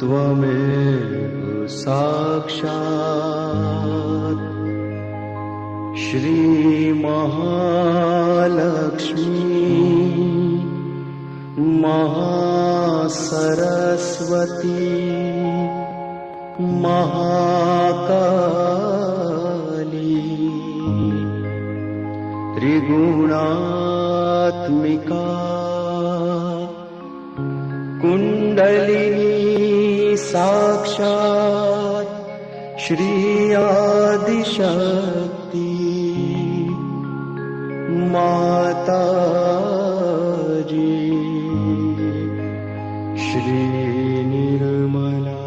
त्वमेव साक्षात् श्री महालक्ष्मी महासरस्वती महाकाली त्रिगुणात्मिका कुंडलिनी साक्षात् श्री आदिशक्ति माताजी श्री निर्मला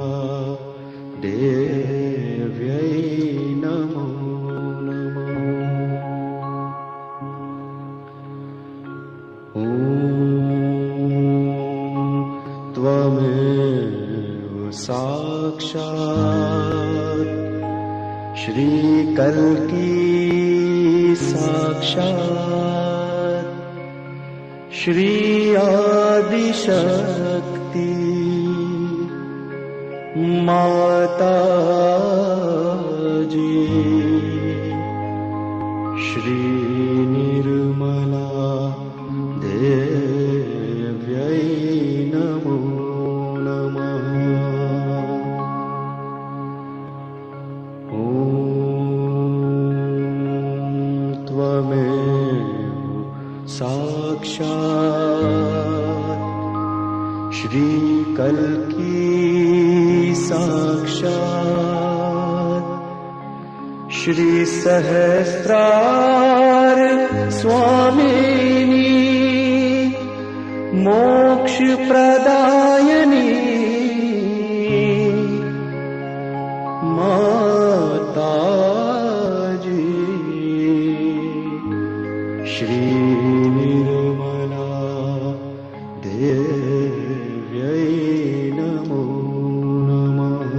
देव्यै नमो नमः। ॐ त्वमेव साक्षात् श्री कल्की साक्षात् श्री आदिशक्ति माताजी श्री निर्मला देव्यै नमो नमः। ॐ त्वमेव साक्षात् श्री कल्की साक्षात् श्री सहस्रार स्वामिनी मोक्ष प्रदायिनी माताजी श्री निर्मला देव्यै नमो नमः।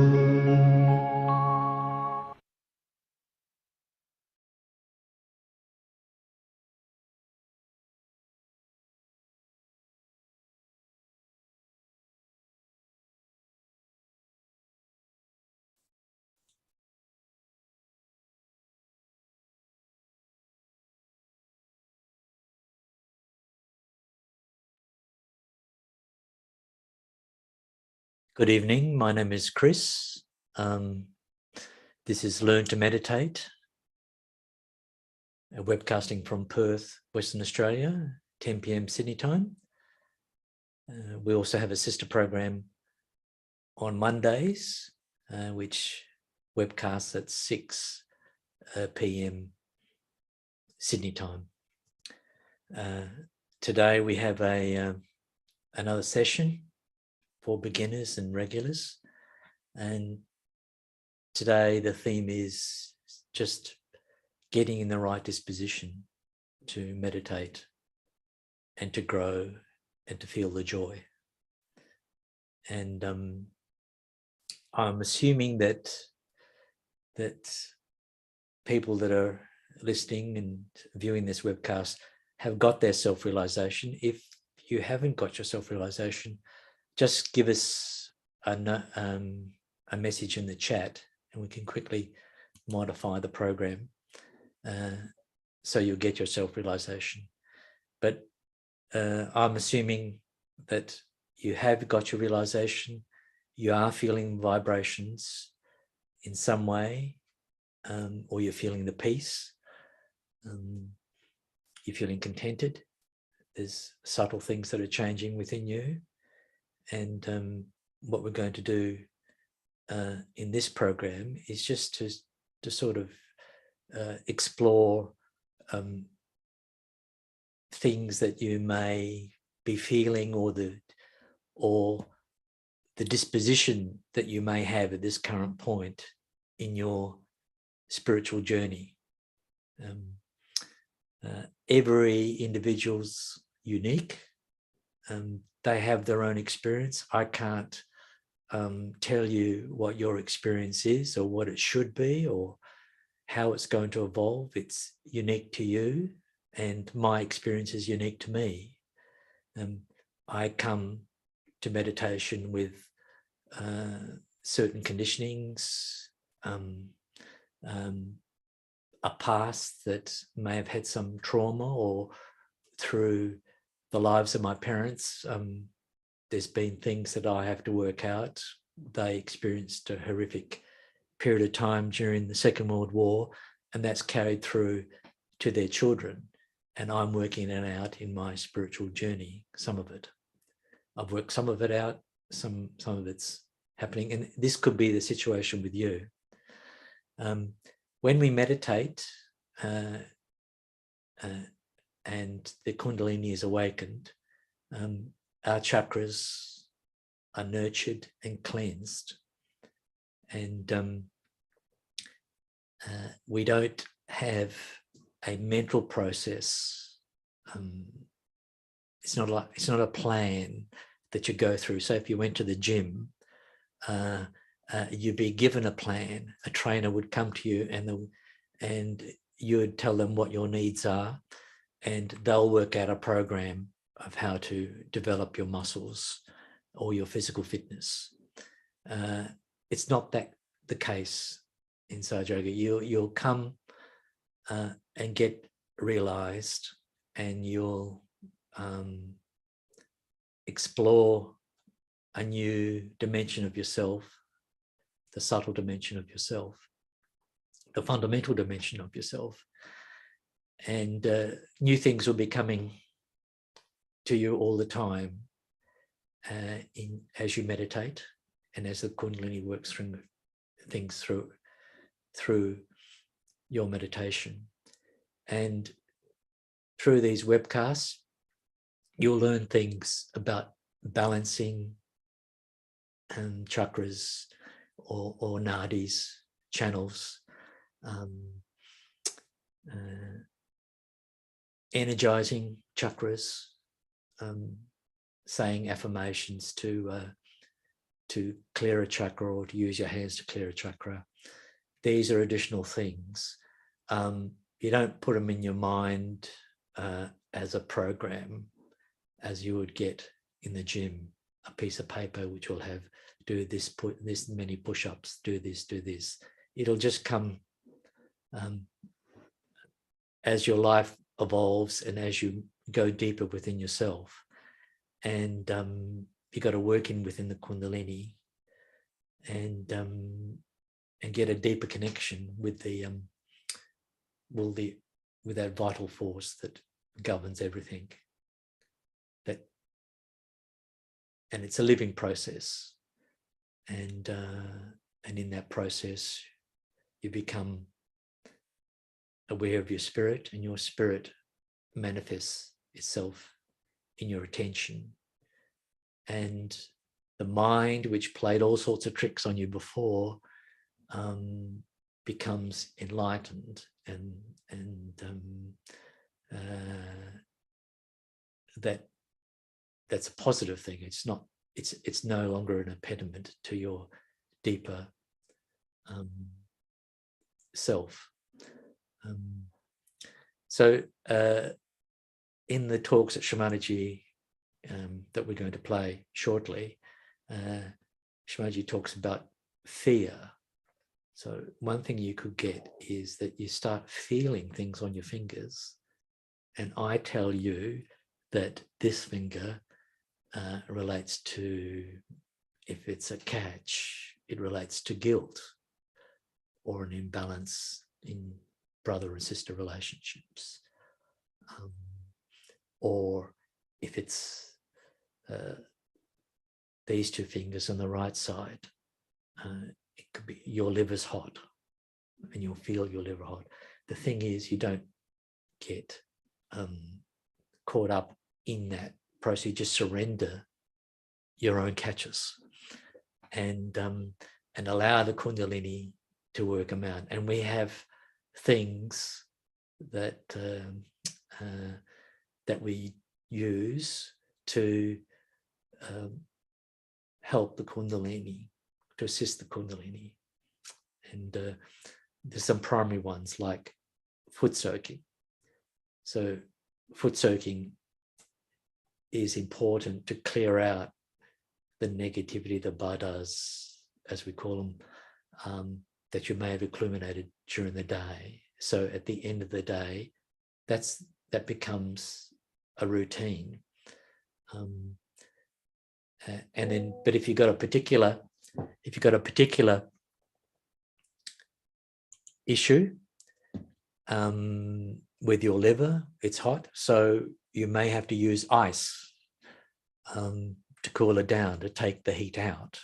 Good evening. My name is Chris. This is Learn to Meditate, a webcasting from Perth, Western Australia, 10 p.m. Sydney time. We also have a sister program on Mondays, which webcasts at 6 p.m. Sydney time. Today we have another session for beginners and regulars, and today the theme is just getting in the right disposition to meditate and to grow and to feel the joy. And I'm assuming that people that are listening and viewing this webcast have got their self-realization. If you haven't got your self-realization, just give us a message in the chat and we can quickly modify the program so you'll get your self-realization. But I'm assuming that you have got your realization, you are feeling vibrations in some way, or you're feeling the peace, you're feeling contented, there's subtle things that are changing within you. And what we're going to do in this program is just to sort of explore things that you may be feeling, or the disposition that you may have at this current point in your spiritual journey. Every individual's unique. They have their own experience. I can't tell you what your experience is or what it should be or how it's going to evolve. It's unique to you, and my experience is unique to me. I come to meditation with certain conditionings, a past that may have had some trauma, or through the lives of my parents, there's been things that I have to work out. They experienced a horrific period of time during the Second World War, and that's carried through to their children. And I'm working it out in my spiritual journey, some of it. I've worked some of it out, some of it's happening. And this could be the situation with you. When we meditate and the Kundalini is awakened, our chakras are nurtured and cleansed. And we don't have a mental process. It's not a plan that you go through. So if you went to the gym, you'd be given a plan. A trainer would come to you and you would tell them what your needs are, and they'll work out a program of how to develop your muscles or your physical fitness. It's not that the case in Sahaja Yoga. You'll come and get realized, and you'll explore a new dimension of yourself, the subtle dimension of yourself, the fundamental dimension of yourself. And new things will be coming to you all the time as you meditate, and as the Kundalini works through things through your meditation. And through these webcasts, you'll learn things about balancing chakras or nadis, channels, energizing chakras, saying affirmations to clear a chakra, or to use your hands to clear a chakra. These are additional things. You don't put them in your mind as a program, as you would get in the gym, a piece of paper which will have, do this, put this many push-ups, do this, do this. It'll just come as your life evolves and as you go deeper within yourself. And you got to work in within the Kundalini and get a deeper connection with with that vital force that governs everything. And it's a living process. And in that process, you become aware of your spirit, and your spirit manifests itself in your attention. And the mind, which played all sorts of tricks on you before, becomes enlightened, and that's a positive thing. It's no longer an impediment to your deeper self. So in the talks at Shri Mataji that we're going to play shortly, Shri Mataji talks about fear. So one thing you could get is that you start feeling things on your fingers, and I tell you that this finger relates to, if it's a catch, it relates to guilt or an imbalance in brother and sister relationships, or if it's these two fingers on the right side, it could be your liver's hot and you'll feel your liver hot. The thing is, you don't get caught up in that process. You just surrender your own catches and allow the Kundalini to work them out. And we have things that that we use to help the Kundalini, to assist the Kundalini. And there's some primary ones like foot soaking. So foot soaking is important to clear out the negativity, the badas, as we call them, that you may have accumulated during the day. So at the end of the day, that becomes a routine. And then, but if you've got a particular issue with your liver, it's hot, so you may have to use ice to cool it down, to take the heat out,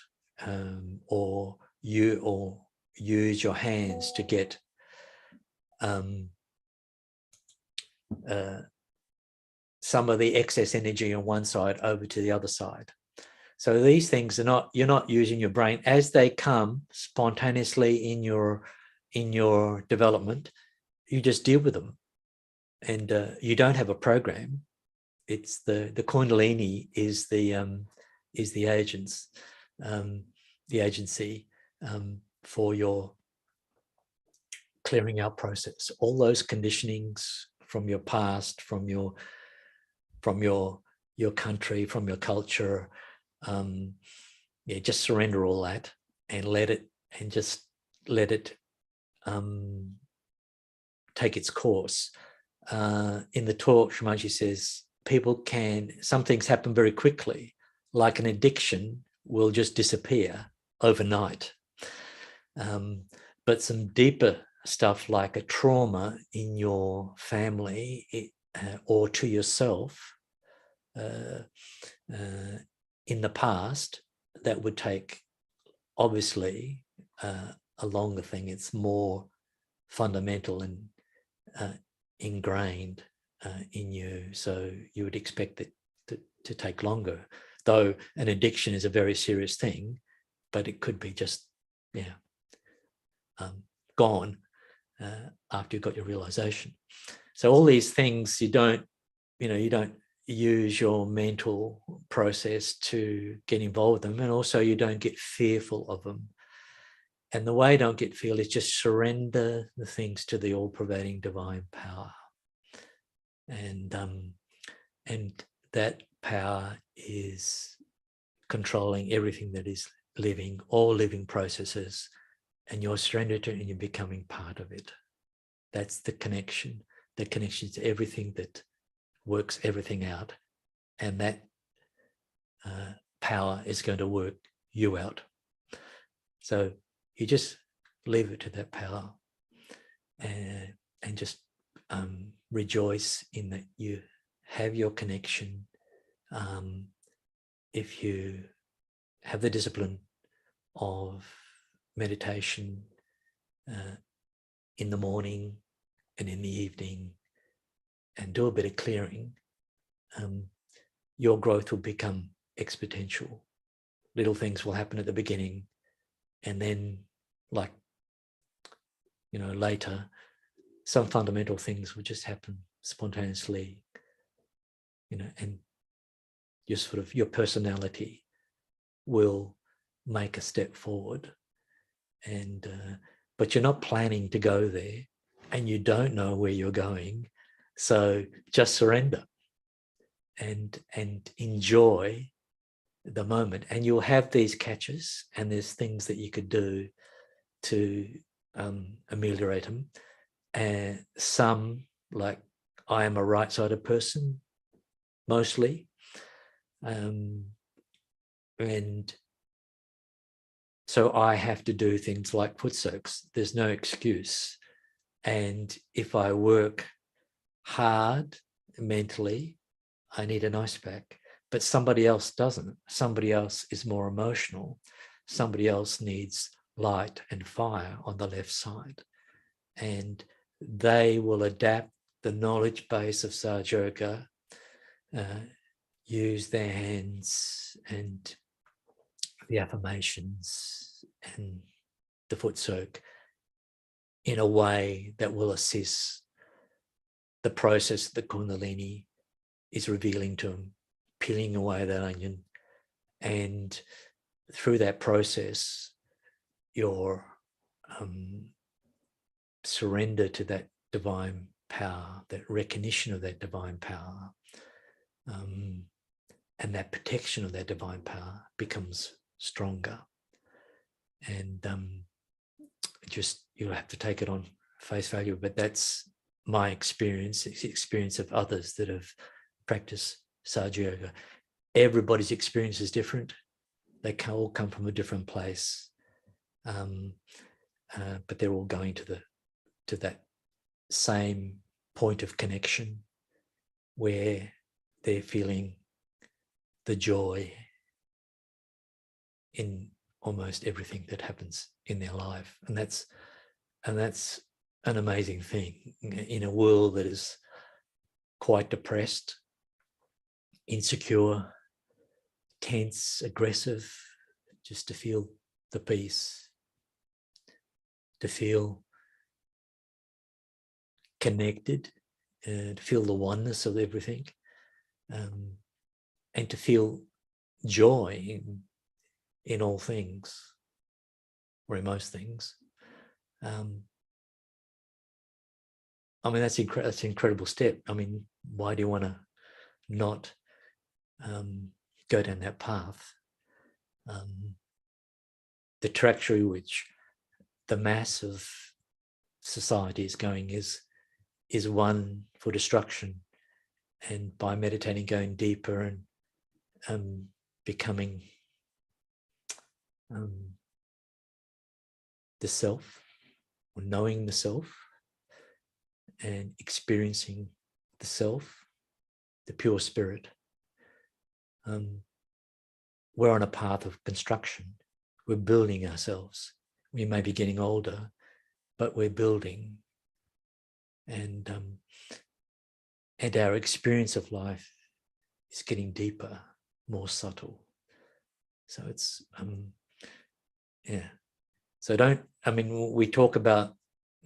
or use your hands to get some of the excess energy on one side over to the other side. So these things are you're not using your brain as they come spontaneously in your development. You just deal with them, and you don't have a program. It's the Kundalini is the agents, the agency for your clearing out process. All those conditionings from your past, from your country, from your culture. Just surrender all that and let it take its course. In the talk, Shri Mataji says some things happen very quickly, like an addiction will just disappear overnight. But some deeper stuff like a trauma in your family or to yourself in the past, that would take obviously a longer thing. It's more fundamental and ingrained in you, so you would expect it to take longer, though an addiction is a very serious thing, but it could be just gone after you've got your realization. So all these things, you don't use your mental process to get involved with them, and also you don't get fearful of them. And the way don't get fearful is just surrender the things to the all-pervading divine power, and that power is controlling everything that is living, all living processes, and you're surrendered to it and you're becoming part of it. That's the connection. The connection to everything that works everything out, and that power is going to work you out. So you just leave it to that power, and just rejoice in that you have your connection. If you have the discipline of meditation in the morning and in the evening, and do a bit of clearing, your growth will become exponential. Little things will happen at the beginning, and then later, some fundamental things will just happen spontaneously, and your personality will make a step forward. And but you're not planning to go there, and you don't know where you're going. So just surrender and enjoy the moment, and you'll have these catches, and there's things that you could do to ameliorate them. And some, like I am a right-sided person mostly, and so I have to do things like foot soaks. There's no excuse. And if I work hard mentally, I need an ice pack. But somebody else doesn't. Somebody else is more emotional. Somebody else needs light and fire on the left side. And they will adapt the knowledge base of Sahaja Yoga, use their hands and the affirmations and the foot soak in a way that will assist the process the Kundalini is revealing to them, peeling away that onion. And through that process, your surrender to that divine power, that recognition of that divine power, and that protection of that divine power becomes stronger. And just, you'll have to take it on face value, but that's my experience. It's the experience of others that have practiced Sahaja Yoga. Everybody's experience is different. They can all come from a different place, but they're all going to that same point of connection where they're feeling the joy in almost everything that happens in their life. And that's an amazing thing in a world that is quite depressed, insecure, tense, aggressive. Just to feel the peace, to feel connected, to feel the oneness of everything, and to feel joy in all things, or in most things. I mean, that's an incredible step. I mean, why do you want to not go down that path? The trajectory which the mass of society is going is one for destruction, and by meditating, going deeper and becoming the self, or knowing the self, and experiencing the self, the pure spirit. We're on a path of construction. We're building ourselves. We may be getting older, but we're building. And our experience of life is getting deeper, more subtle. So it's, yeah. So we talk about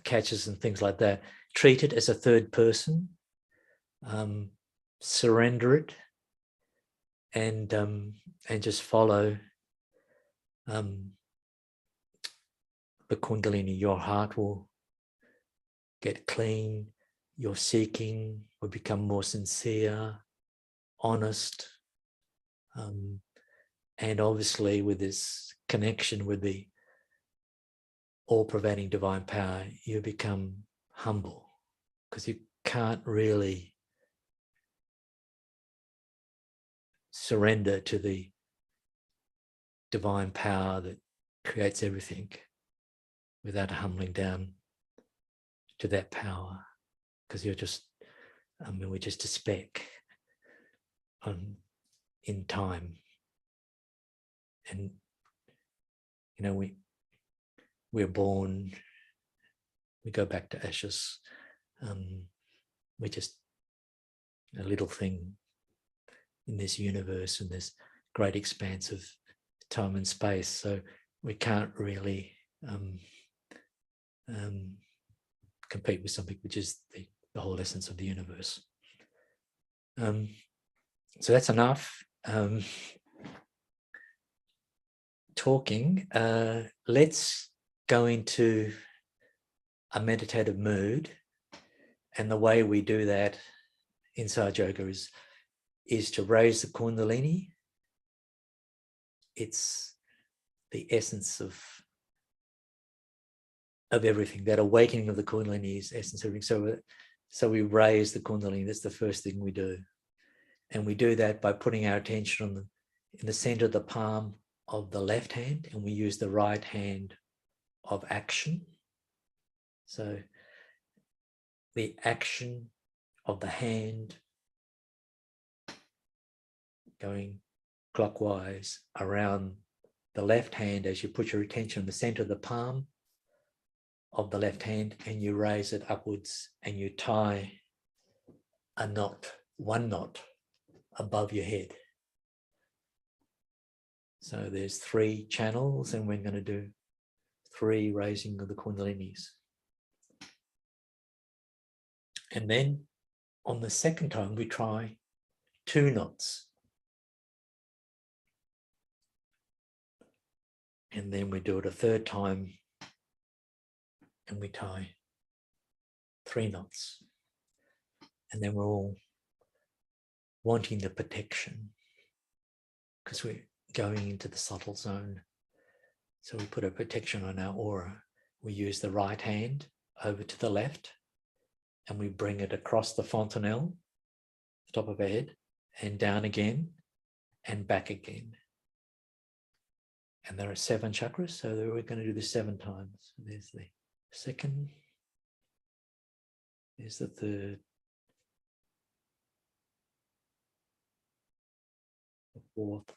catches and things like that. Treat it as a third person, surrender it, and just follow the Kundalini. Your heart will get clean. Your seeking will become more sincere, honest, and obviously with this connection with the all-pervading divine power, you become humble, because you can't really surrender to the divine power that creates everything without humbling down to that power, because you're just, we're just a speck in time. And, we're born, we go back to ashes. We're just a little thing in this universe, in this great expanse of time and space. So we can't really compete with something which is the whole essence of the universe. So that's enough talking. Let's go into a meditative mood, and the way we do that in Sahaja Yoga is to raise the Kundalini. It's the essence of everything. That awakening of the Kundalini is essence of everything. So we raise the Kundalini. That's the first thing we do, and we do that by putting our attention in the center of the palm of the left hand, and we use the right hand of action. So the action of the hand going clockwise around the left hand as you put your attention in the center of the palm of the left hand, and you raise it upwards and you tie a knot, one knot above your head. So there's 3 channels, and we're going to do 3 raising of the Kundalinis. And then on the second time, we try 2 knots. And then we do it a third time, and we tie 3 knots. And then we're all wanting the protection because we're going into the subtle zone. So we put a protection on our aura. We use the right hand over to the left, and we bring it across the fontanelle, the top of our head, and down again, and back again. And there are 7 chakras, so we're going to do this 7 times. There's the second, there's the third, the fourth,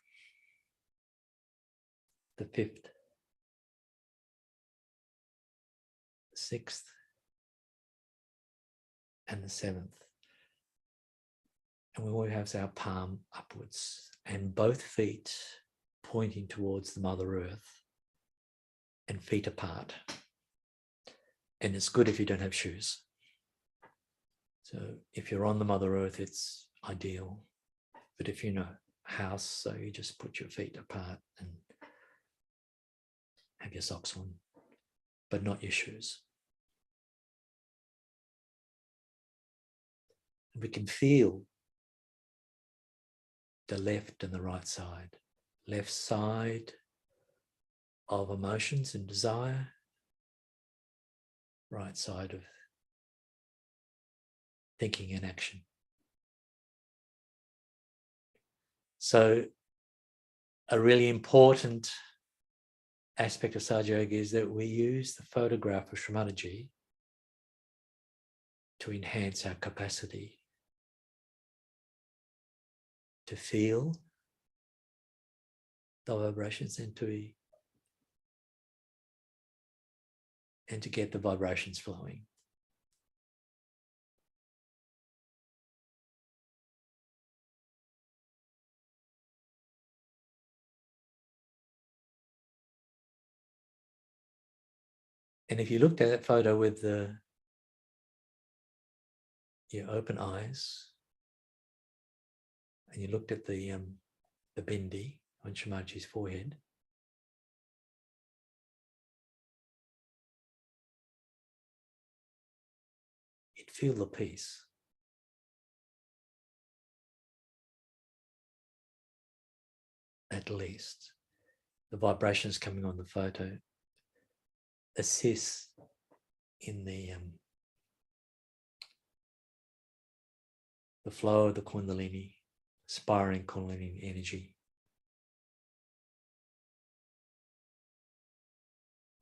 the fifth, the sixth, and the 7th. And we always have our palm upwards and both feet pointing towards the Mother Earth and feet apart. And it's good if you don't have shoes. So if you're on the Mother Earth, it's ideal. But if you're in a house, so you just put your feet apart and have your socks on, but not your shoes. We can feel the left and the right side. Left side of emotions and desire, right side of thinking and action. So a really important aspect of Sahaja Yoga is that we use the photograph of Shri Mataji to enhance our capacity to feel the vibrations and to get the vibrations flowing. And if you looked at that photo with your open eyes, and you looked at the bindi on Shri Mataji's forehead, you'd feel the peace. At least the vibrations coming on the photo assist in the flow of the Kundalini, spiraling Kundalini energy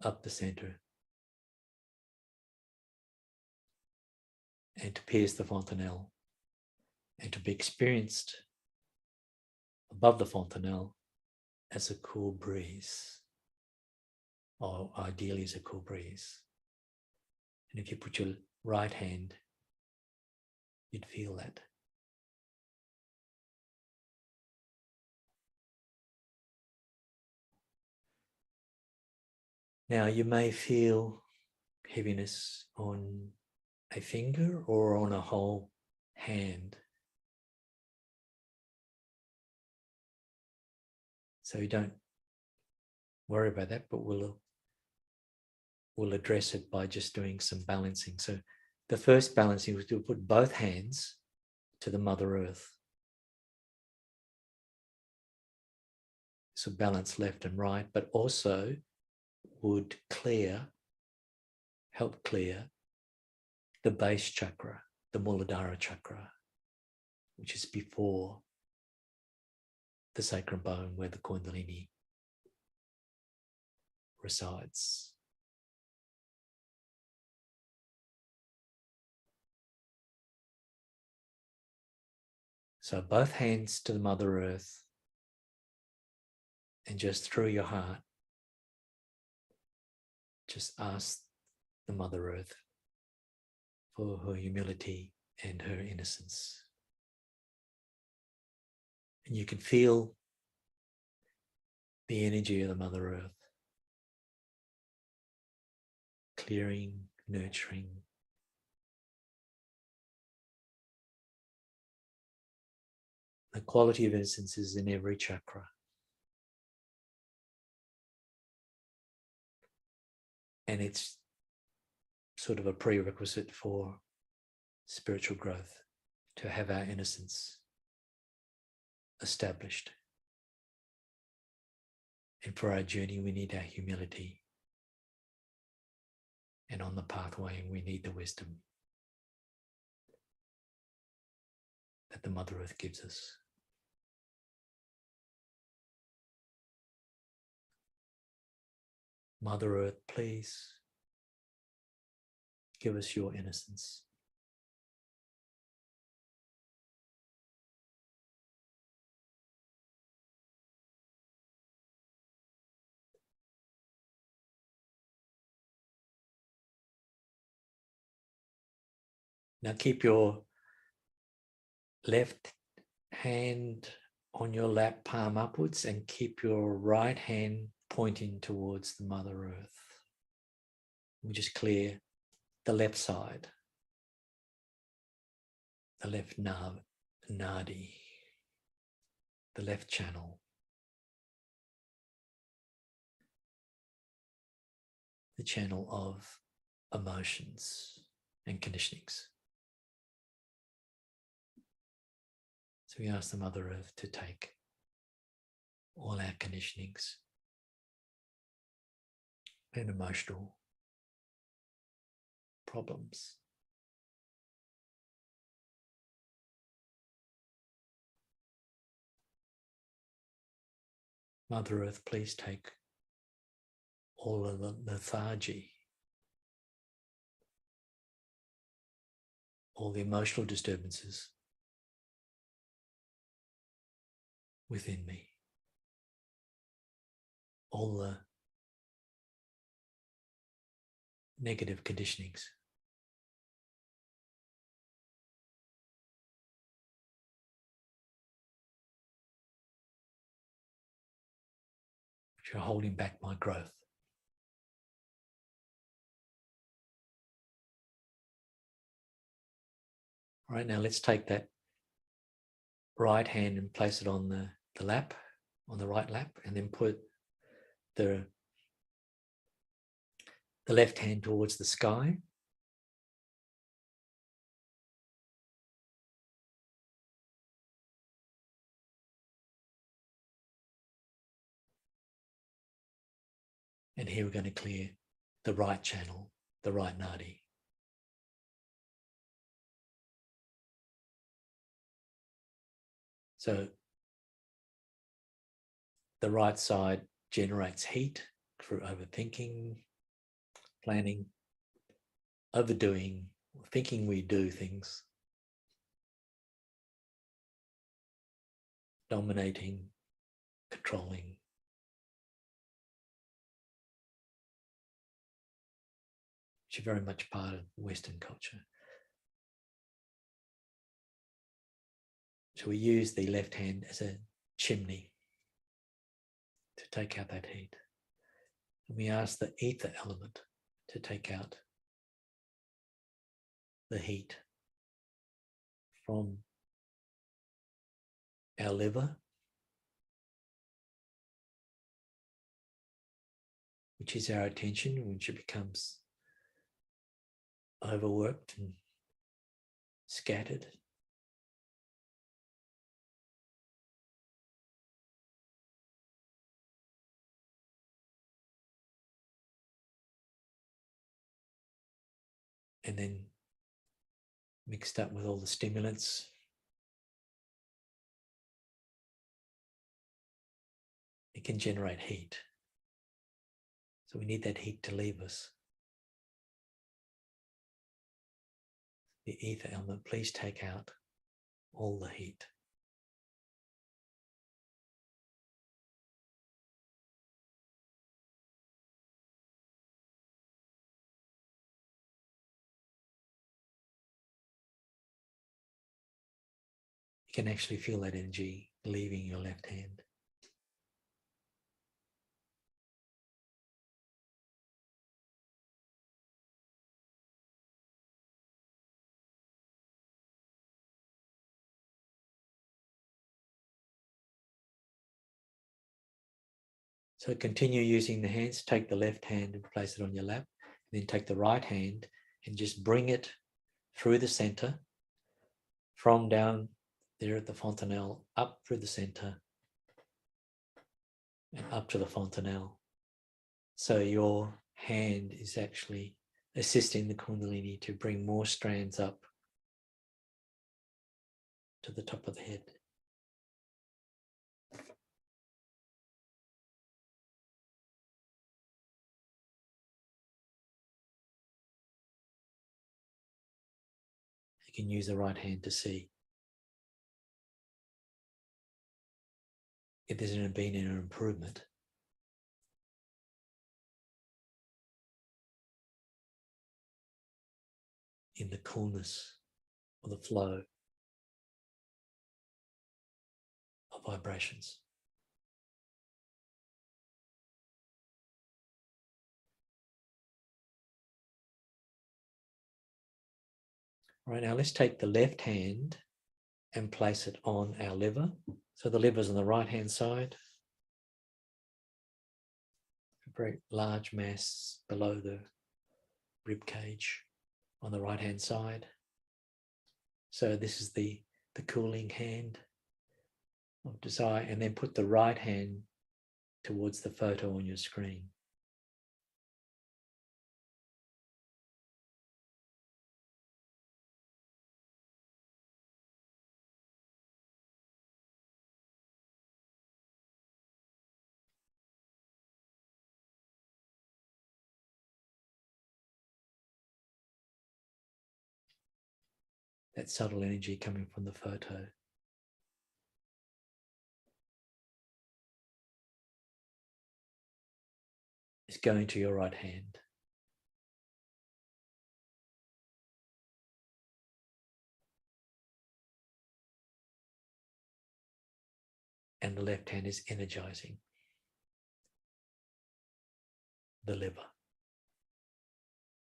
up the center and to pierce the fontanelle and to be experienced above the fontanelle as a cool breeze, or ideally as a cool breeze. And if you put your right hand, you'd feel that. Now you may feel heaviness on a finger or on a whole hand. So you don't worry about that, but we'll address it by just doing some balancing. So the first balancing was to put both hands to the Mother Earth. So balance left and right, but also would help clear the base chakra, the Muladhara chakra, which is before the sacral bone where the Kundalini resides. So both hands to the Mother Earth, and just through your heart, just ask the Mother Earth for her humility and her innocence. And you can feel the energy of the Mother Earth clearing, nurturing. The quality of innocence is in every chakra. And it's sort of a prerequisite for spiritual growth, to have our innocence established. And for our journey, we need our humility. And on the pathway, we need the wisdom that the Mother Earth gives us. Mother Earth, please give us your innocence. Now keep your left hand on your lap, palm upwards, and keep your right hand pointing towards the Mother Earth. We just clear the left side, the left nadi, the left channel, the channel of emotions and conditionings. So we ask the Mother Earth to take all our conditionings and emotional problems. Mother Earth, please take all of the lethargy, all the emotional disturbances within me, all the negative conditionings. Which are holding back my growth. All right, now let's take that right hand and place it on the lap, on the right lap, and then put the left hand towards the sky. And here we're going to clear the right channel, the right nadi. So the right side generates heat through overthinking, planning, overdoing, thinking we do things, dominating, controlling. Which are very much part of Western culture. So we use the left hand as a chimney to take out that heat. And we ask the ether element to take out the heat from our liver, which is our attention, which it becomes overworked and scattered. And then mixed up with all the stimulants, it can generate heat. So we need that heat to leave us. The ether element, please take out all the heat you can actually feel that energy leaving your left hand. So continue using the hands. Take the left hand and place it on your lap. And then take the right hand and just bring it through the center, from down there at the fontanelle, up through the center, and up to the fontanelle. So your hand is actually assisting the Kundalini to bring more strands up to the top of the head. You can use the right hand to see if there's been an improvement. In the coolness or the flow of vibrations. All right, now let's take the left hand and place it on our liver. So the liver's on the right hand side. A very large mass below the rib cage on the right hand side. So this is the cooling hand of desire, and then put the right hand towards the photo on your screen. That subtle energy coming from the photo. Is going to your right hand. And the left hand is energizing the liver.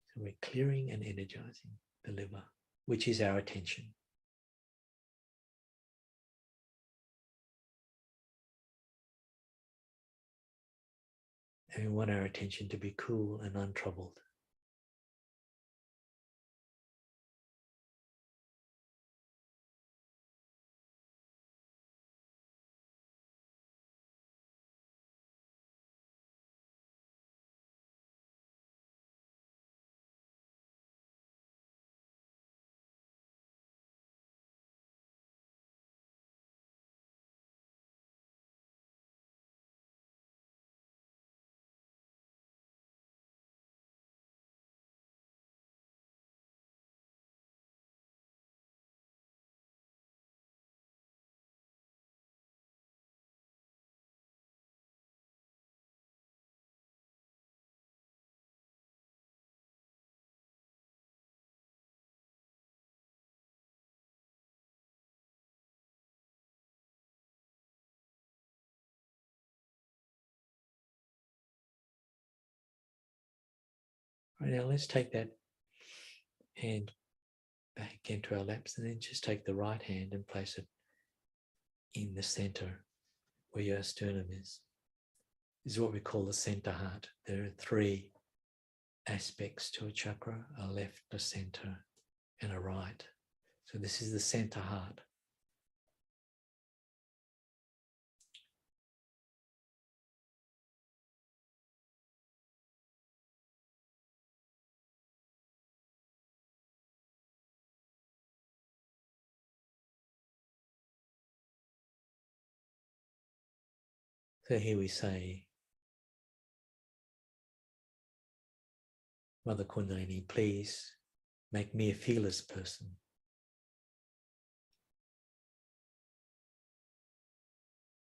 So we're clearing and energizing the liver, which is our attention. And we want our attention to be cool and untroubled. Right, now let's take that hand back into our laps, and then just take the right hand and place it in the center where your sternum is. This is what we call the center heart. There are three aspects to a chakra: a left, a center, and a right. So this is the center heart. So here we say, Mother Kundalini, please make me a fearless person.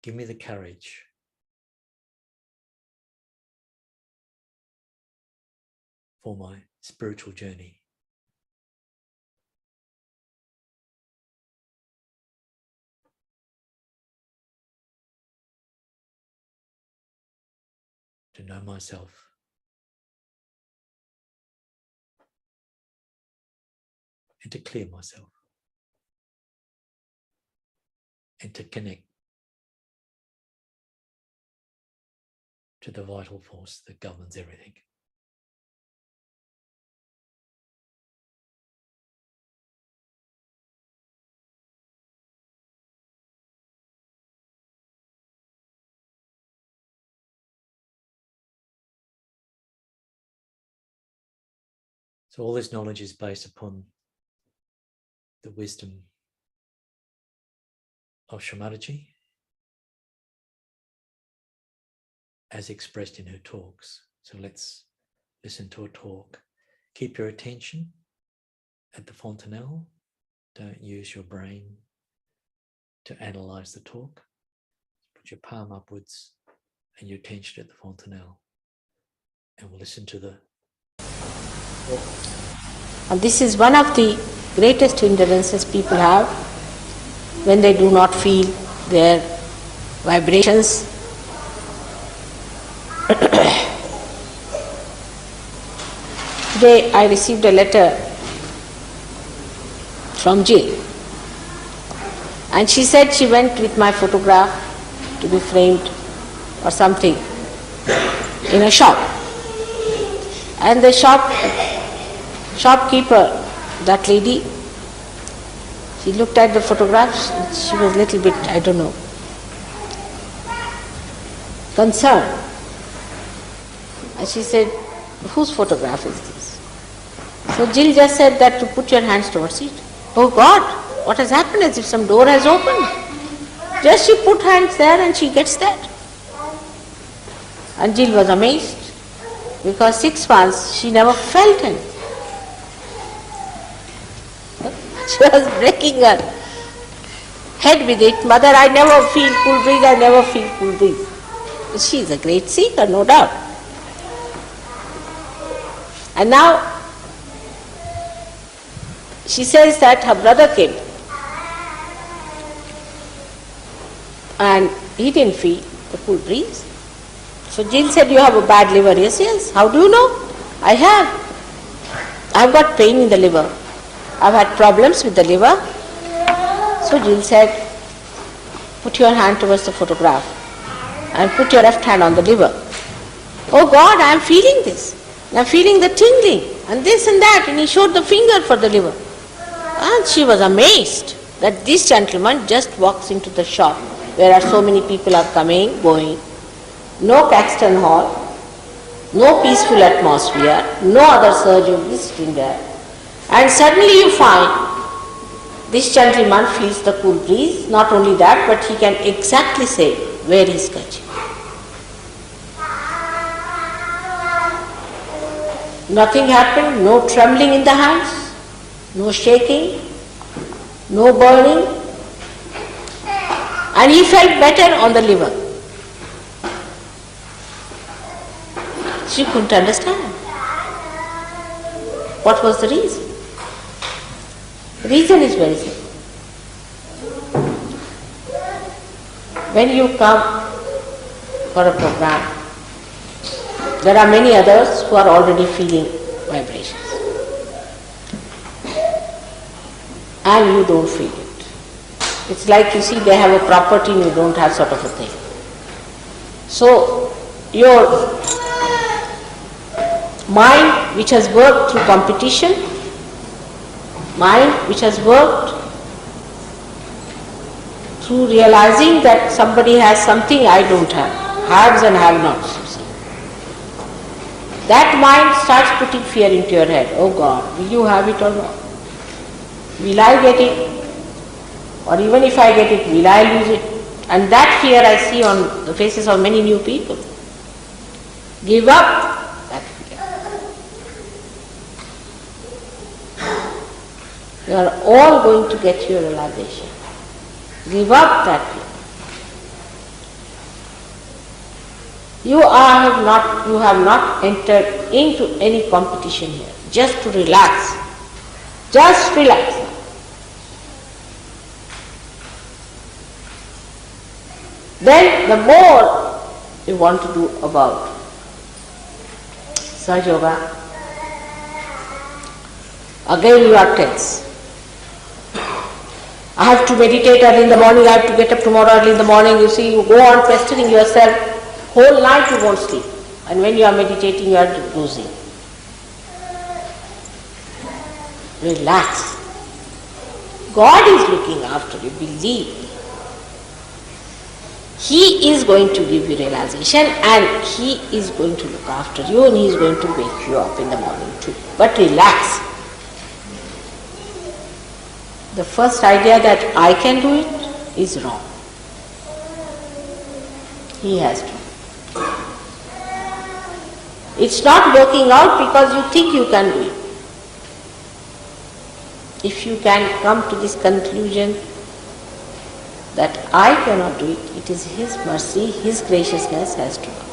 Give me the courage for my spiritual journey. to know myself, and to clear myself, and to connect to the vital force that governs everything. So all this knowledge is based upon the wisdom of Shri Mataji as expressed in her talks. So let's listen to a talk. Keep your attention at the fontanelle. Don't use your brain to analyze the talk. Put your palm upwards and your attention at the fontanelle. And we'll listen to the talk. And this is one of the greatest hindrances people have when they do not feel their vibrations. Today I received a letter from Jill, and she said she went with my photograph to be framed or something in a shop, and the shopkeeper, that lady, she looked at the photographs, she was a little bit, I don't know, concerned. And she said, whose photograph is this? So Jill just said that to put your hands towards it. Oh God, what has happened? As if some door has opened. Just she put hands there and she gets that. And Jill was amazed, because 6 months she never felt anything. She was breaking her head with it. Mother, I never feel cool breeze, I never feel cool breeze. She is a great seeker, no doubt. And now she says that her brother came and he didn't feel the cool breeze. So Jill said, you have a bad liver. Yes, yes. How do you know? I have. I've got pain in the liver. I've had problems with the liver. So Jill said, put your hand towards the photograph and put your left hand on the liver. Oh God, I am feeling this. I am feeling the tingling and this and that. And he showed the finger for the liver. And she was amazed that this gentleman just walks into the shop where are so many people are coming, going. No Caxton Hall, no peaceful atmosphere, no other surgeon visiting there. And suddenly you find this gentleman feels the cool breeze. Not only that, but he can exactly say where he is touching. Nothing happened, no trembling in the hands, no shaking, no burning. And he felt better on the liver. She couldn't understand. What was the reason? The reason is very simple. When you come for a program, there are many others who are already feeling vibrations. And you don't feel it. It's like, you see, they have a property and you don't have, sort of a thing. So, your mind which has worked through competition, mind which has worked through realizing that somebody has something I don't have, haves and have-nots. That mind starts putting fear into your head. Oh God, will you have it or not? Will I get it? Or even if I get it, will I lose it? And that fear I see on the faces of many new people. Give up that fear. You are all going to get your realization. Give up that fear. You have not entered into any competition here. Just to relax. Just relax. Then the more you want to do about Sahaja Yoga. Again you are tense. I have to meditate early in the morning, I have to get up tomorrow early in the morning. You see, you go on pestering yourself, whole night you won't sleep. And when you are meditating, you are losing. Relax. God is looking after you, believe me. He is going to give you realization and He is going to look after you and He is going to wake you up in the morning too. But relax. The first idea that I can do it is wrong. He has to. It's not working out because you think you can do it. If you can come to this conclusion that I cannot do it, it is His mercy, His graciousness has to come.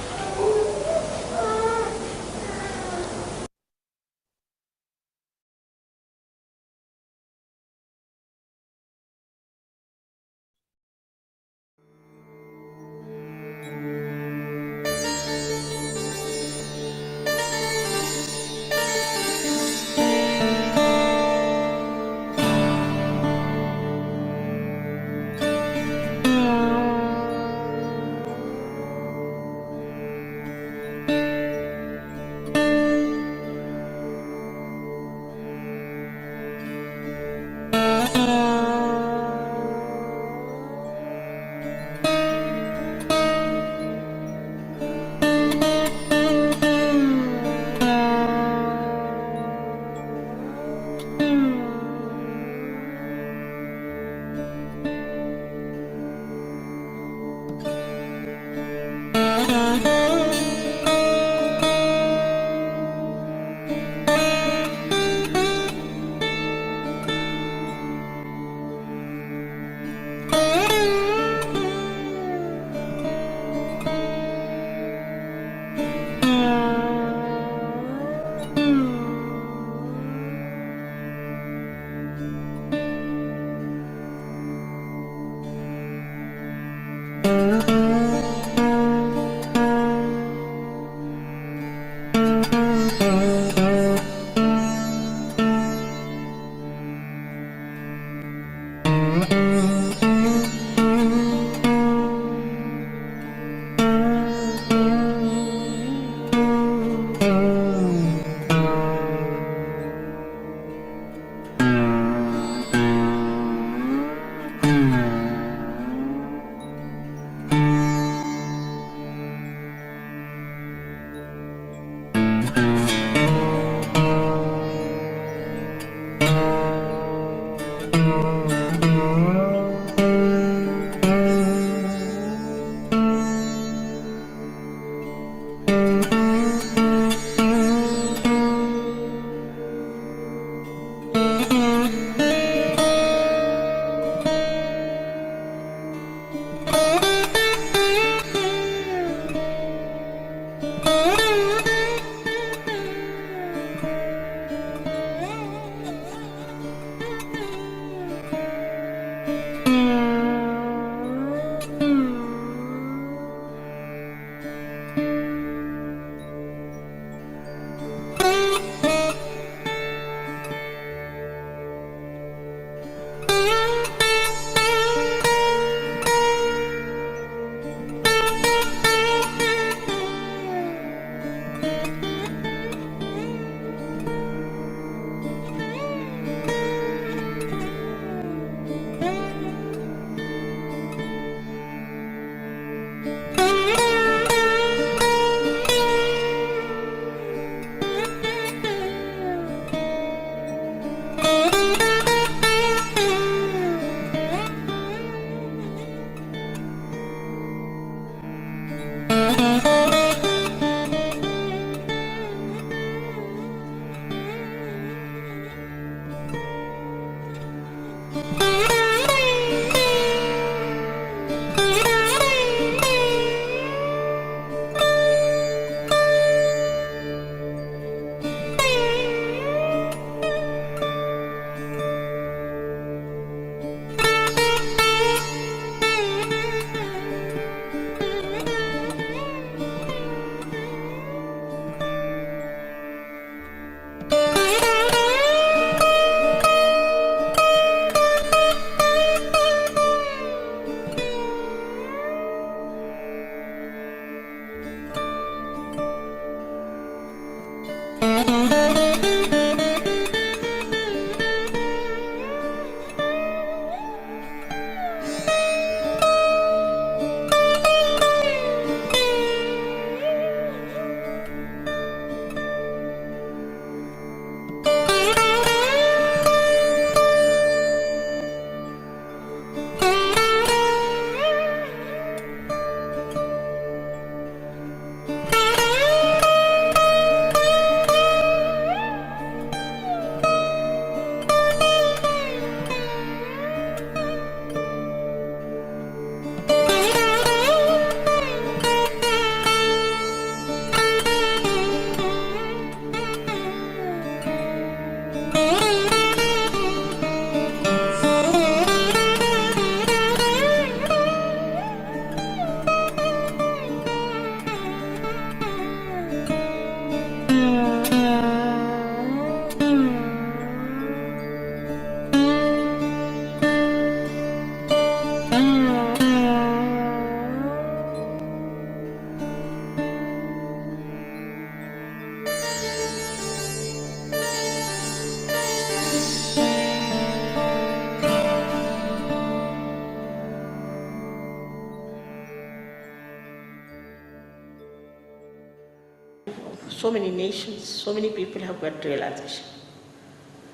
so many nations, so many people have got realization.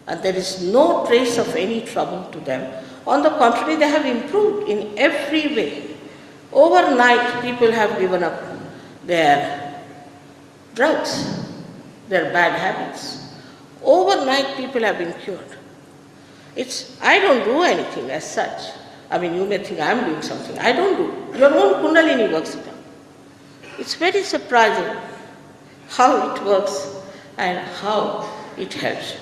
And there is no trace of any trouble to them. On the contrary, they have improved in every way. Overnight, people have given up their drugs, their bad habits. Overnight, people have been cured. I don't do anything as such. I mean, you may think I am doing something. I don't do. Your own Kundalini works it out. It's very surprising how it works and how it helps.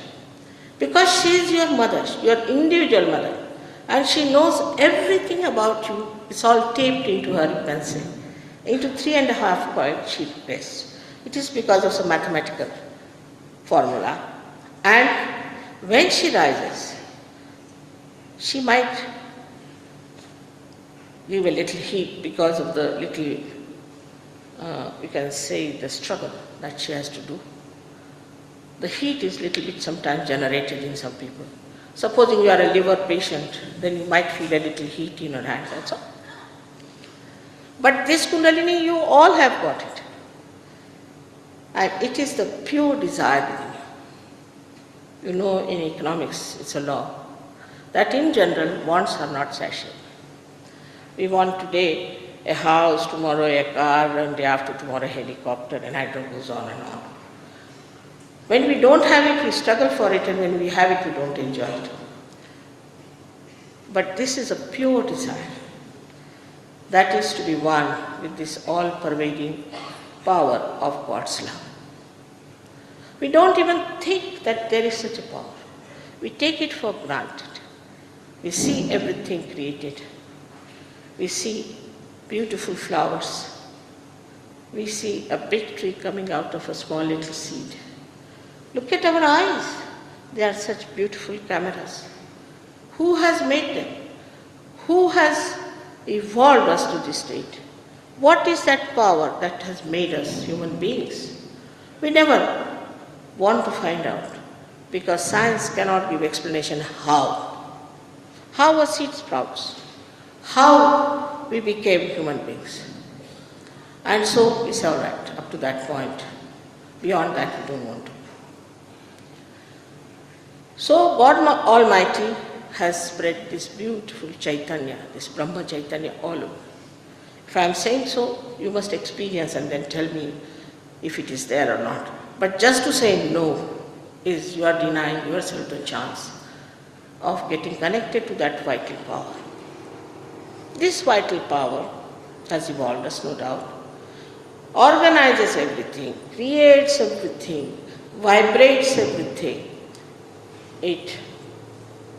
Because she is your mother, your individual mother, and she knows everything about you. It's all taped into her, you can say, into 3.5 point she rests. It is because of some mathematical formula. And when she rises, she might give a little heat because of the little, you can say, the struggle that she has to do. The heat is little bit sometimes generated in some people. Supposing you are a liver patient, then you might feel a little heat in your hand, that's all. But this Kundalini, you all have got it. And it is the pure desire within you. You know, in economics, it's a law that in general, wants are not satiable. We want today a house, tomorrow a car, and day after tomorrow a helicopter, and it goes on and on. When we don't have it, we struggle for it, and when we have it, we don't enjoy it. But this is a pure desire that is to be one with this all-pervading power of God's love. We don't even think that there is such a power. We take it for granted. We see everything created. We see beautiful flowers. We see a big tree coming out of a small little seed. Look at our eyes. They are such beautiful cameras. Who has made them? Who has evolved us to this state? What is that power that has made us human beings? We never want to find out because science cannot give explanation how. How a seed sprouts. How we became human beings. And so it's all right up to that point. Beyond that we don't want to. So God Almighty has spread this beautiful Chaitanya, this Brahma Chaitanya all over. If I am saying so, you must experience and then tell me if it is there or not. But just to say no is you are denying yourself the chance of getting connected to that vital power. This vital power has evolved us, no doubt, organizes everything, creates everything, vibrates everything. It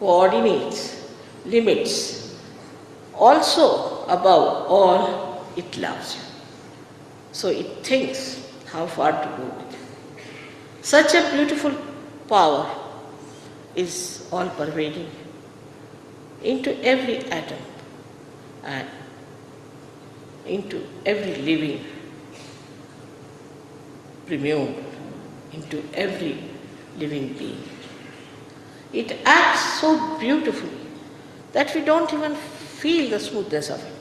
coordinates, limits. Also, above all, it loves you. So it thinks how far to go with it. Such a beautiful power is all-pervading into every atom and into every living premium, into every living being. It acts so beautifully that we don't even feel the smoothness of it.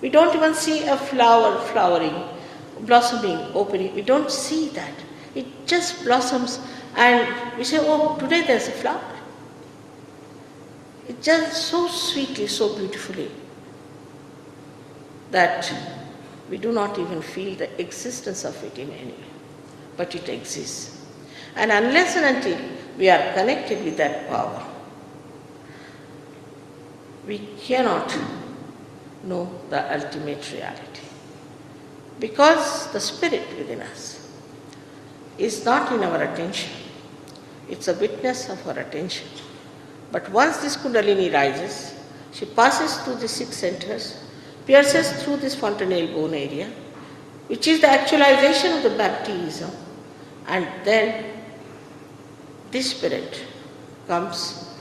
We don't even see a flower flowering, blossoming, opening. We don't see that. It just blossoms and we say, oh, today there's a flower. It just so sweetly, so beautifully that we do not even feel the existence of it in any way. But it exists. And unless and until we are connected with that power, we cannot know the ultimate reality. Because the spirit within us is not in our attention. It's a witness of our attention. But once this Kundalini rises, she passes through the 6 centers, pierces through this fontanelle bone area, which is the actualization of the baptism, and then this spirit comes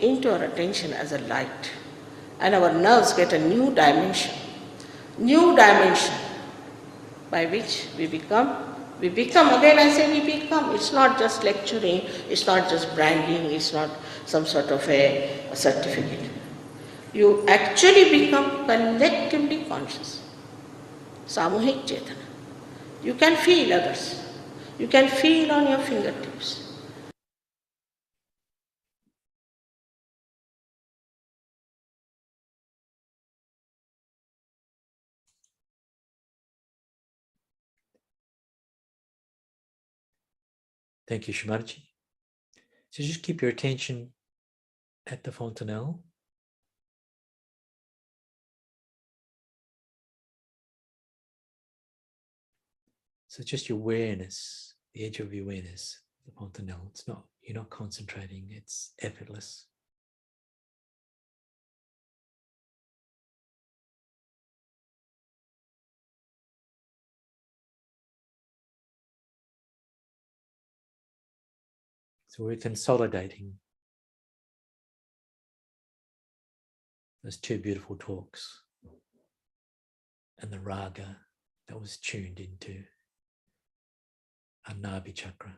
into our attention as a light, and our nerves get a new dimension by which we become, again I say we become, it's not just lecturing, it's not just branding, it's not some sort of a certificate. You actually become collectively conscious, samuhik chetana. You can feel others, You can feel on your fingertips. Thank you, Shri Mataji. So just keep your attention at the fontanelle. So just your awareness, the edge of your awareness, the fontanelle. It's not, you're not concentrating, it's effortless. So we're consolidating those two beautiful talks and the raga that was tuned into our Nabi chakra.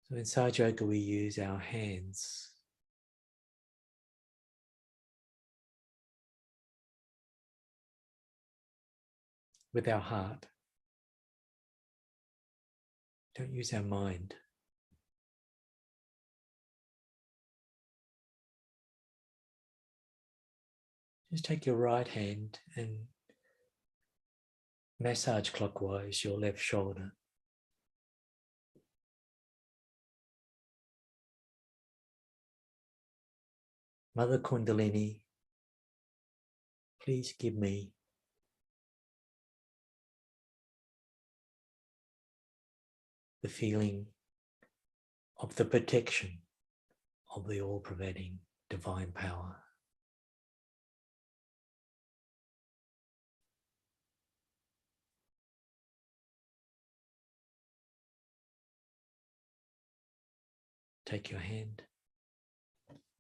So in Sahaja Yoga, we use our hands with our heart. Don't use our mind. Just take your right hand and massage clockwise your left shoulder. Mother Kundalini, please give me the feeling of the protection of the all-pervading divine power. Take your hand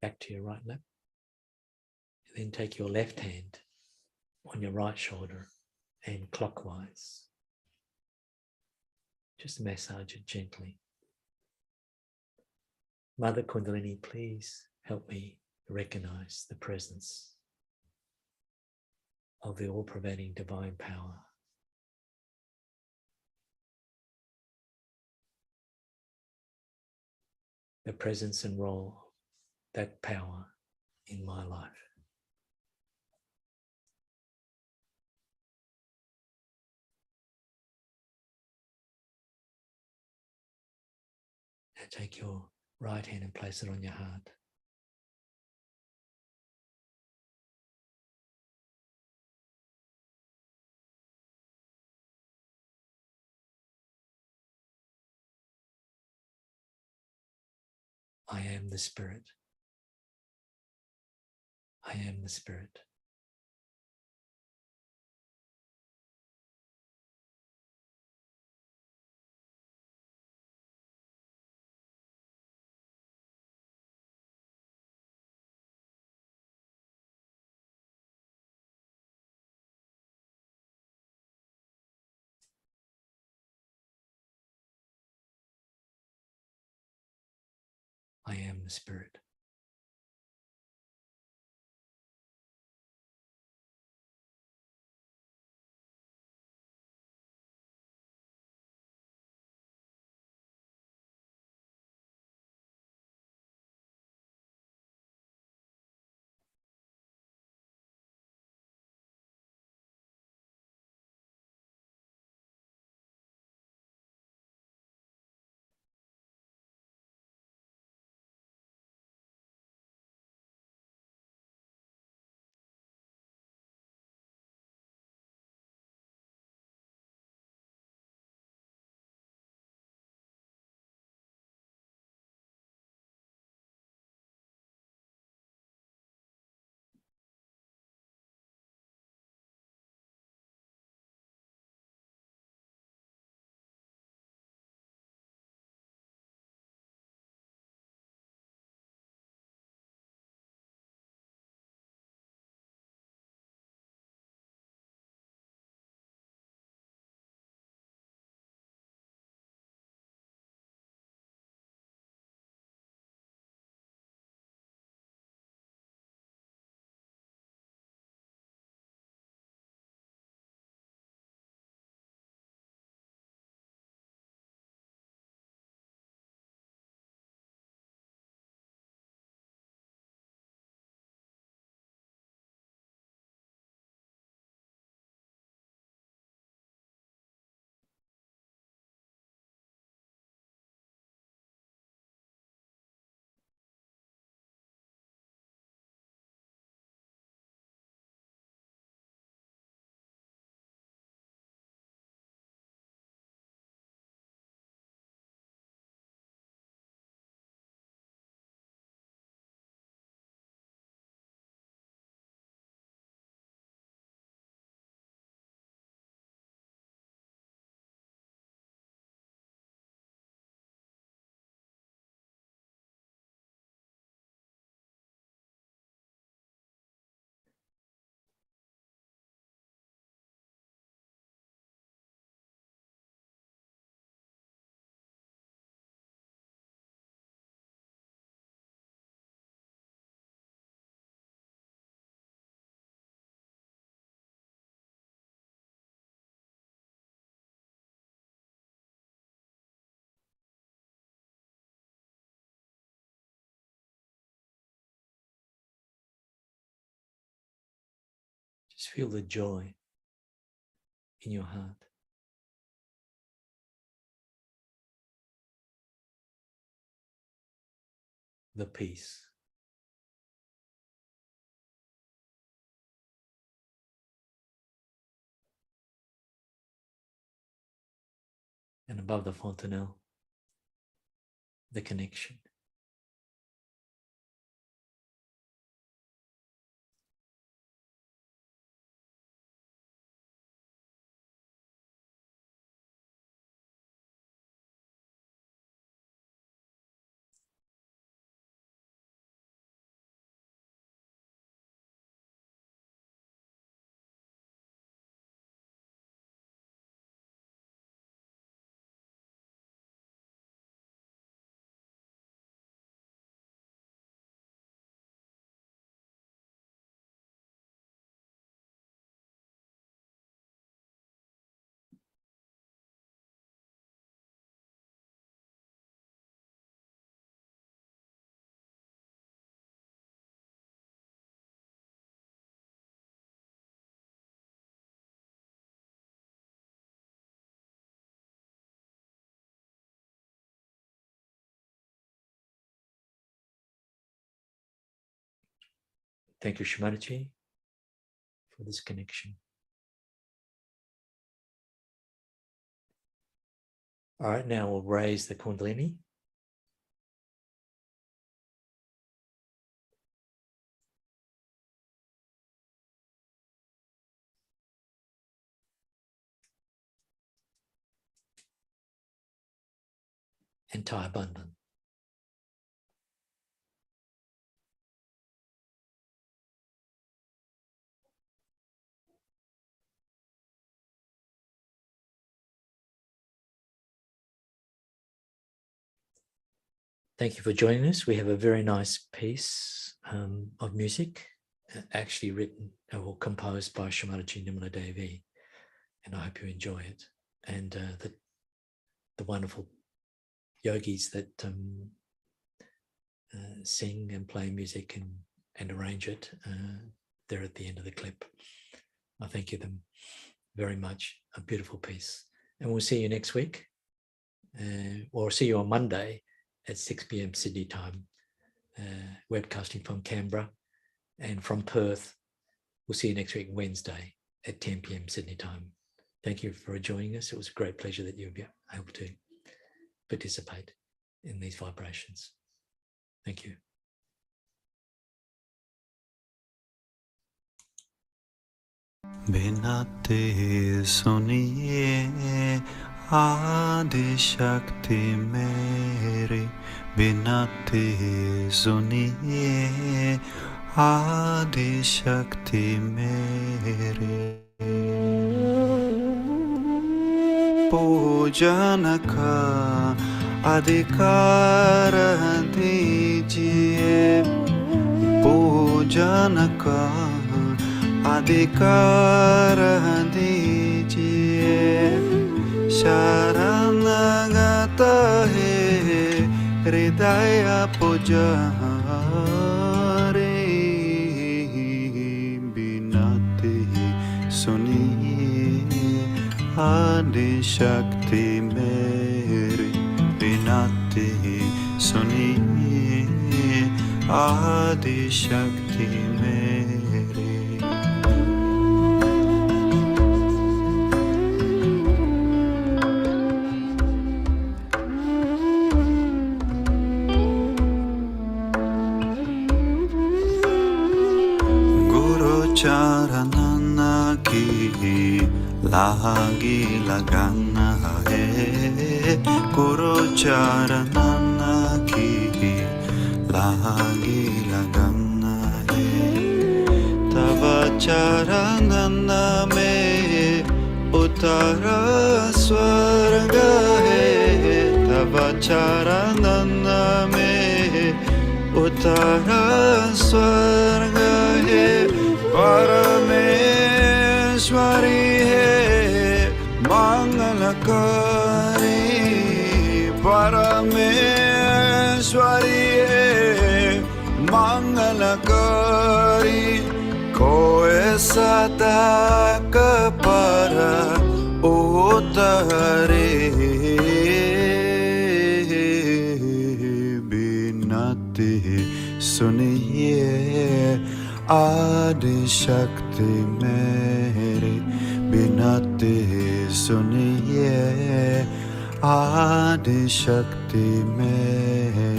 back to your right lip, and then take your left hand on your right shoulder and clockwise. Just massage it gently. Mother Kundalini, please help me recognize the presence of the all-pervading divine power. The presence and role of that power in my life. And take your right hand and place it on your heart. I am the Spirit. I am the Spirit. I am the Spirit. Just feel the joy in your heart. The peace. And above the fontanelle, the connection. Thank you, Shri Mataji, for this connection. All right, now we'll raise the Kundalini. And tie a bandhan. Thank you for joining us. We have a very nice piece of music, actually written or composed by Shri Mataji Nirmala Devi, and I hope you enjoy it. And the wonderful yogis that sing and play music and arrange it, they're at the end of the clip. I thank you them very much. A beautiful piece. And we'll see you next week, or see you on Monday at 6 p.m. Sydney time, webcasting from Canberra, and from Perth. We'll see you next week, Wednesday at 10 p.m. Sydney time. Thank you for joining us. It was a great pleasure that you'll be able to participate in these vibrations. Thank you. बिनाते सुनिए आदि शक्ति मेरे, बिनाते सुनिए आदि शक्ति मेरे। पूजन का अधिकार दीजिए, पूजन का अधिकार दीजिए। शरणगत है हृदय पुजारी, बिनती सुनिए आदि शक्ति मेरे, बिनती सुनिए आदि शक्ति मेरे। चरण की लागी लगाना है, गुरु चरण की लागी लगाना है। तब चरण में उतर स्वर्ग है, तब चरण में उतर स्वर्ग है। परमेश्वरी है मंगलकारी, परमेश्वरी है मंगलकारी। Koe sata kepada utare binati suniye Adi Shakti Mere binati suniye Adi Shakti Mere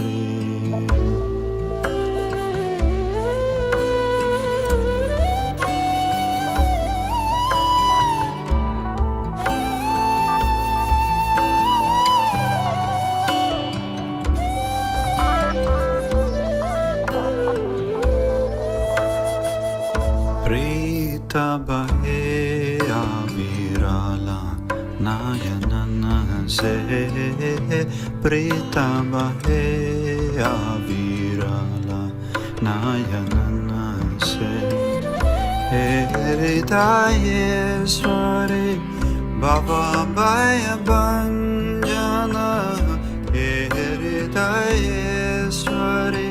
Prita bahe avirala nayanana se Prita bahe avirala nayanana se Hridaye sware Baba baya banjana Hridaye sware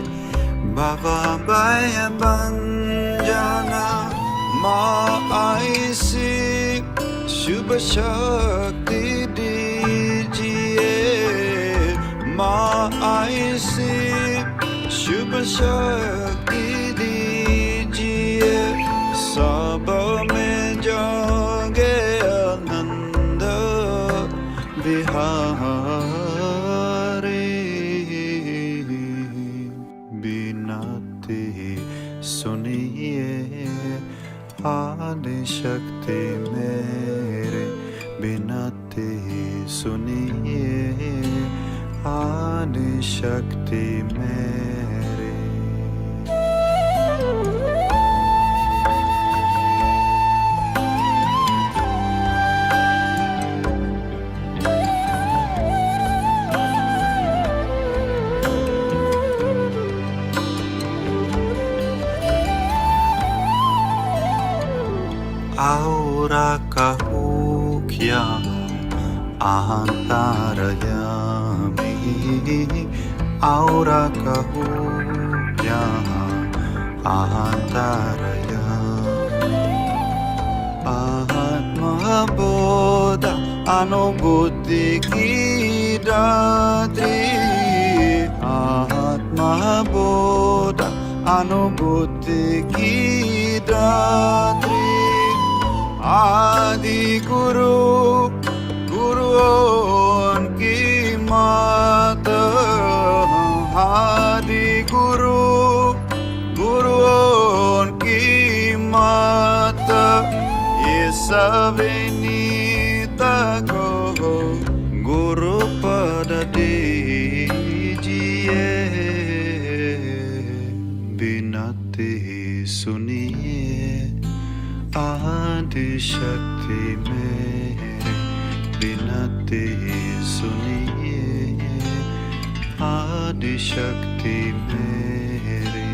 Baba baya banjana Ma aisi Shubha Shakti dijiye Ma aisi Shubha Shakti dijiye Sab mein jange ananda Bihari Binati suniye Adi Shakti Mere binati suniye Adi Shakti Mere Aura kahu kya antarayami Aura kahu kya antarayami Atma bodha anubhuti ki datri Atma bodha anubhuti ki datri Adi Guru, Guru Unki Mata Adi Guru, Guru Unki Mata Ye Savinita Ko Guru Pada Dijiye Binati Suniye Adi Shakti Mere binati suniye Adi Shakti Mere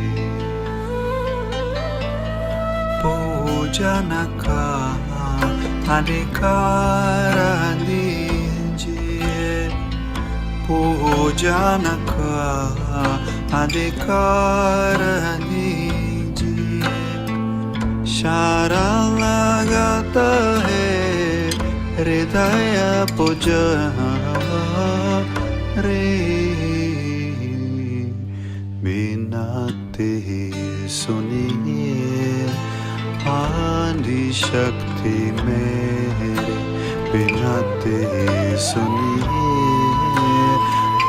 Pujana ka adhikara dijiye Pujana ka adhikara dijiye Sharan lagata hai hridaya pujare binati suniye Adi Shakti Mere binati suniye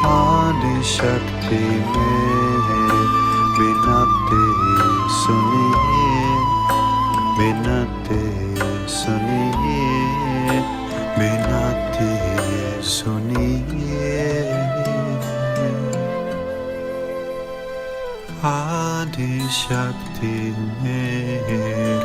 Adi Shakti Mere binati suniye Binati suniye Binati suniye Adi Shakti Mere